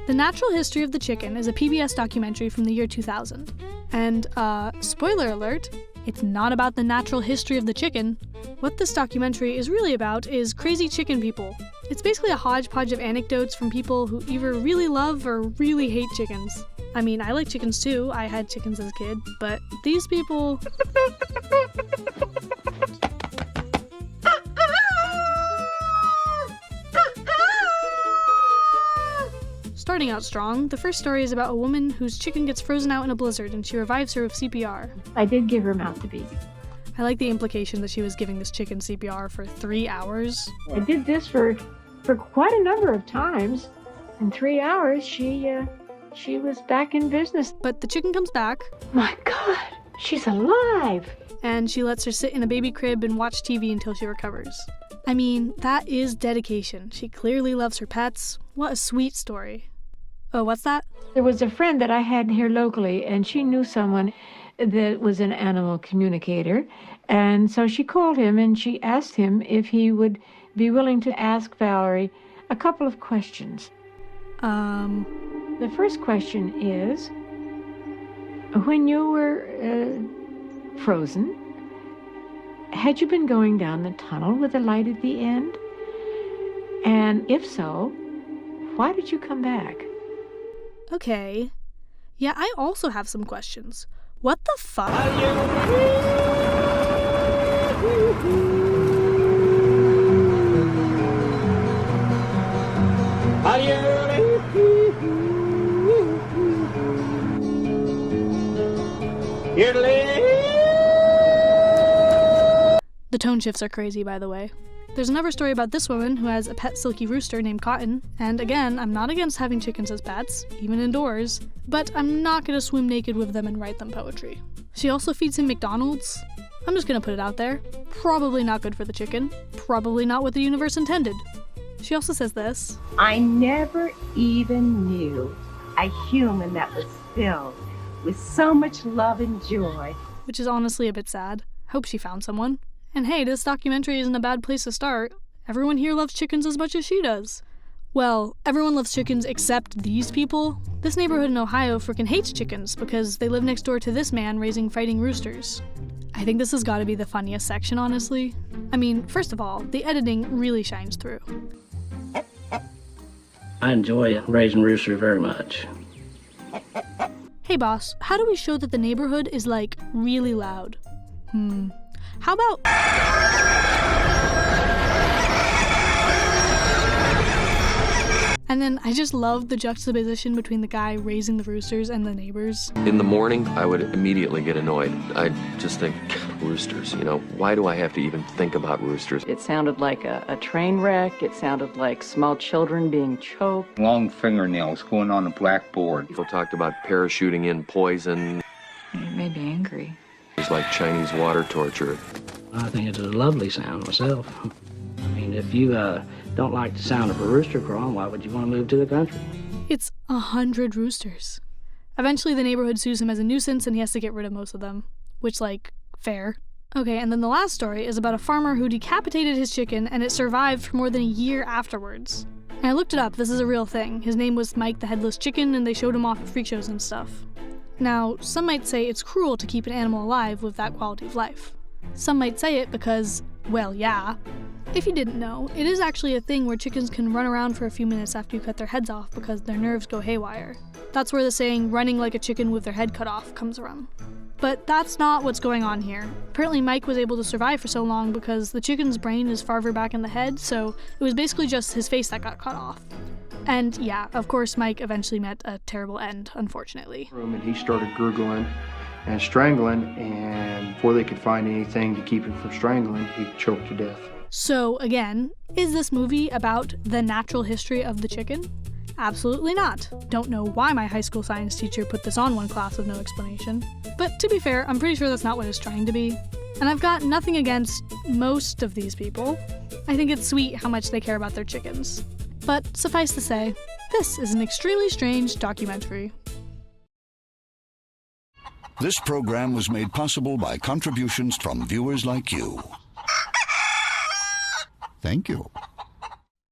The Natural History of the Chicken is a PBS documentary from the year 2000. And, spoiler alert, it's not about the natural history of the chicken. What this documentary is really about is crazy chicken people. It's basically a hodgepodge of anecdotes from people who either really love or really hate chickens. I mean, I like chickens too, I had chickens as a kid, but these people... Starting out strong, the first story is about a woman whose chicken gets frozen out in a blizzard and she revives her with CPR. I did give her mouth to be. I like the implication that she was giving this chicken CPR for 3 hours. I did this for quite a number of times. In 3 hours, she was back in business. But the chicken comes back. My God, she's alive! And she lets her sit in a baby crib and watch TV until she recovers. I mean, that is dedication. She clearly loves her pets. What a sweet story. Oh, what's that? There was a friend that I had here locally, and she knew someone that was an animal communicator. And so she called him and she asked him if he would be willing to ask Valerie a couple of questions. The first question is, when you were frozen, had you been going down the tunnel with a light at the end? And if so, why did you come back? Okay. Yeah, I also have some questions. What the fuck? The tone shifts are crazy, by the way. There's another story about this woman who has a pet silky rooster named Cotton, and again, I'm not against having chickens as pets, even indoors, but I'm not gonna swim naked with them and write them poetry. She also feeds him McDonald's. I'm just gonna put it out there. Probably not good for the chicken. Probably not what the universe intended. She also says this. I never even knew a human that was filled with so much love and joy. Which is honestly a bit sad. Hope she found someone. And hey, this documentary isn't a bad place to start. Everyone here loves chickens as much as she does. Well, everyone loves chickens except these people. This neighborhood in Ohio freaking hates chickens because they live next door to this man raising fighting roosters. I think this has got to be the funniest section, honestly. I mean, first of all, the editing really shines through. I enjoy raising roosters very much. Hey boss, how do we show that the neighborhood is, like, really loud? How about... And then I just love the juxtaposition between the guy raising the roosters and the neighbors. In the morning, I would immediately get annoyed. I'd just think, roosters, why do I have to even think about roosters? It sounded like a train wreck. It sounded like small children being choked. Long fingernails going on a blackboard. People talked about parachuting in poison. It made me angry. It was like Chinese water torture. I think it's a lovely sound myself. I mean, if you don't like the sound of a rooster crowing, why would you want to move to the country? It's 100 roosters. Eventually the neighborhood sues him as a nuisance and he has to get rid of most of them. Which, fair. Okay, and then the last story is about a farmer who decapitated his chicken and it survived for more than a year afterwards. And I looked it up, this is a real thing. His name was Mike the Headless Chicken and they showed him off at freak shows and stuff. Now, some might say it's cruel to keep an animal alive with that quality of life. Some might say it because, well, yeah. If you didn't know, it is actually a thing where chickens can run around for a few minutes after you cut their heads off because their nerves go haywire. That's where the saying, running like a chicken with their head cut off, comes from. But that's not what's going on here. Apparently Mike was able to survive for so long because the chicken's brain is farther back in the head, so it was basically just his face that got cut off. And yeah, of course Mike eventually met a terrible end, unfortunately. And he started gurgling and strangling, and before they could find anything to keep him from strangling, he choked to death. So again, is this movie about the natural history of the chicken? Absolutely not. Don't know why my high school science teacher put this on one class with no explanation. But to be fair, I'm pretty sure that's not what it's trying to be. And I've got nothing against most of these people. I think it's sweet how much they care about their chickens. But suffice to say, this is an extremely strange documentary. This program was made possible by contributions from viewers like you. Thank you.